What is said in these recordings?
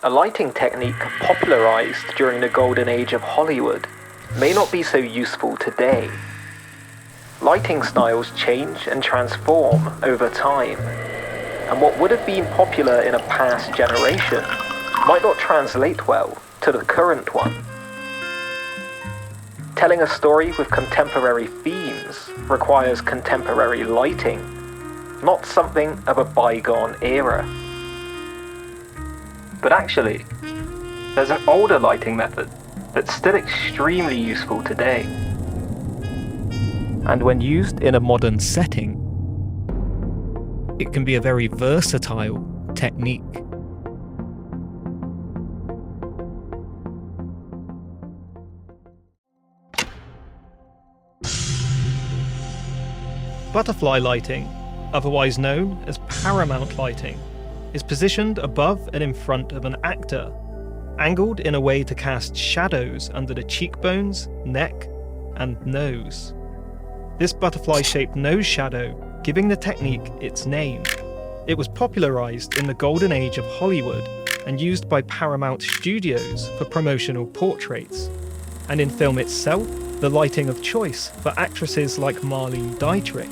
A lighting technique popularized during the golden age of Hollywood may not be so useful today. Lighting styles change and transform over time, and what would have been popular in a past generation might not translate well to the current one. Telling a story with contemporary themes requires contemporary lighting, not something of a bygone era. But actually, there's an older lighting method that's still extremely useful today. And when used in a modern setting, it can be a very versatile technique. Butterfly lighting, otherwise known as paramount lighting, is positioned above and in front of an actor, angled in a way to cast shadows under the cheekbones, neck, and nose. This butterfly-shaped nose shadow giving the technique its name. It was popularized in the golden age of Hollywood and used by Paramount Studios for promotional portraits, and in film itself, the lighting of choice for actresses like Marlene Dietrich.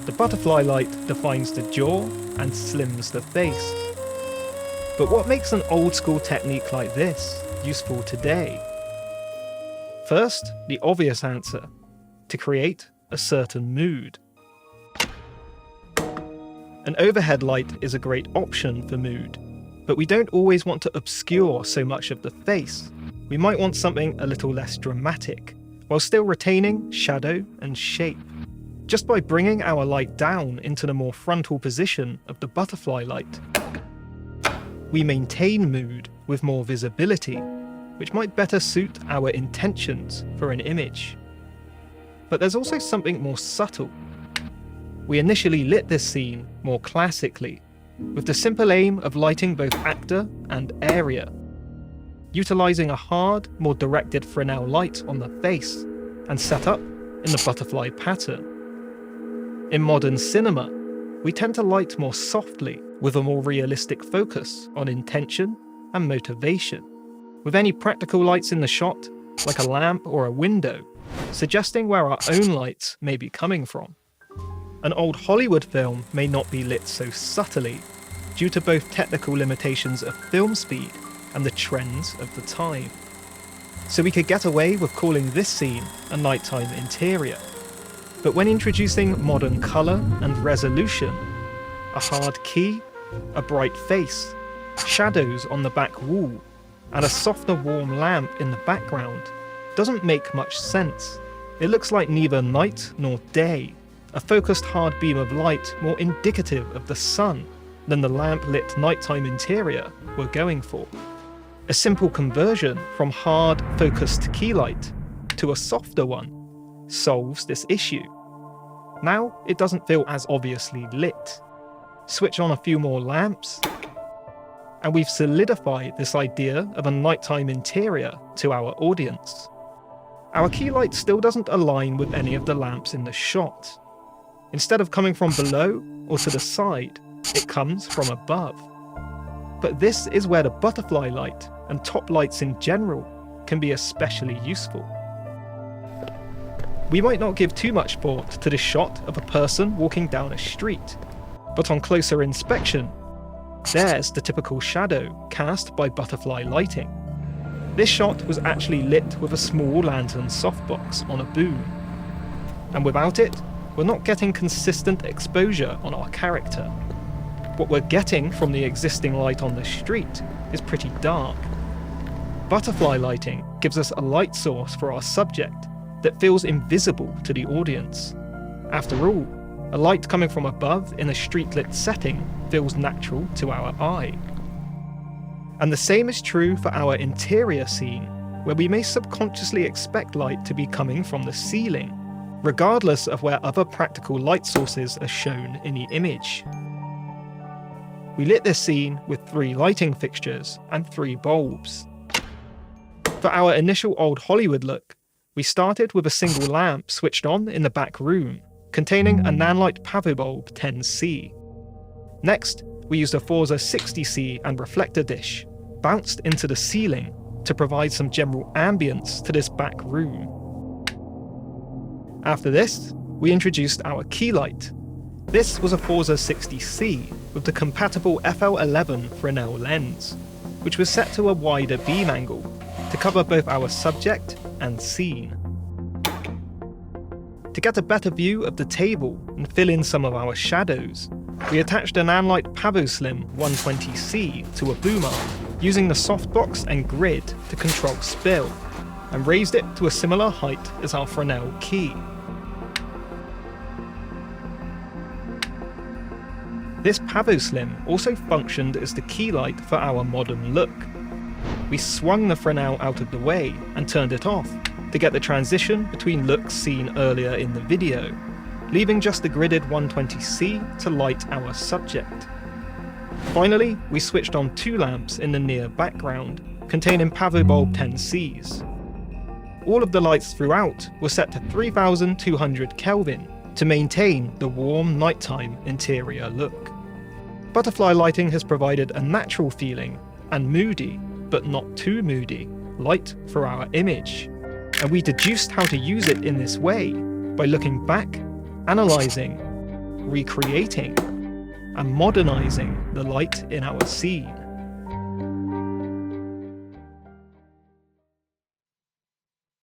The butterfly light defines the jaw and slims the face. But what makes an old-school technique like this useful today? First, the obvious answer: to create a certain mood. An overhead light is a great option for mood, but we don't always want to obscure so much of the face. We might want something a little less dramatic, while still retaining shadow and shape. Just by bringing our light down into the more frontal position of the butterfly light, we maintain mood with more visibility, which might better suit our intentions for an image. But there's also something more subtle. We initially lit this scene more classically, with the simple aim of lighting both actor and area, utilising a hard, more directed Fresnel light on the face, and set up in the butterfly pattern. In modern cinema, we tend to light more softly, with a more realistic focus on intention and motivation, with any practical lights in the shot, like a lamp or a window, suggesting where our own lights may be coming from. An old Hollywood film may not be lit so subtly, due to both technical limitations of film speed and the trends of the time. So we could get away with calling this scene a nighttime interior. But when introducing modern colour and resolution, a hard key, a bright face, shadows on the back wall, and a softer warm lamp in the background doesn't make much sense. It looks like neither night nor day, a focused hard beam of light more indicative of the sun than the lamp-lit nighttime interior we're going for. A simple conversion from hard, focused key light to a softer one solves this issue. Now it doesn't feel as obviously lit. Switch on a few more lamps, and we've solidified this idea of a nighttime interior to our audience. Our key light still doesn't align with any of the lamps in the shot. Instead of coming from below or to the side, it comes from above. But this is where the butterfly light and top lights in general can be especially useful. We might not give too much thought to this shot of a person walking down a street, but on closer inspection, there's the typical shadow cast by butterfly lighting. This shot was actually lit with a small lantern softbox on a boom, and without it, we're not getting consistent exposure on our character. What we're getting from the existing light on the street is pretty dark. Butterfly lighting gives us a light source for our subject that feels invisible to the audience. After all, a light coming from above in a street-lit setting feels natural to our eye. And the same is true for our interior scene, where we may subconsciously expect light to be coming from the ceiling, regardless of where other practical light sources are shown in the image. We lit this scene with 3 lighting fixtures and 3 bulbs. For our initial old Hollywood look, we started with a single lamp switched on in the back room, containing a Nanlite PavoBulb 10C. Next, we used a Forza 60C and reflector dish, bounced into the ceiling to provide some general ambience to this back room. After this, we introduced our key light. This was a Forza 60C with the compatible FL11 Fresnel lens, which was set to a wider beam angle to cover both our subject and scene. To get a better view of the table and fill in some of our shadows, we attached a Nanlite PavoSlim 120C to a boom arm, using the softbox and grid to control spill, and raised it to a similar height as our Fresnel key. This PavoSlim also functioned as the key light for our modern look. We swung the Fresnel out of the way and turned it off to get the transition between looks seen earlier in the video, leaving just the gridded 120C to light our subject. Finally, we switched on 2 lamps in the near background, containing PavoBulb 10Cs. All of the lights throughout were set to 3200 Kelvin to maintain the warm nighttime interior look. Butterfly lighting has provided a natural feeling and moody, but not too moody, light for our image, and we deduced how to use it in this way by looking back, analysing, recreating, and modernising the light in our scene.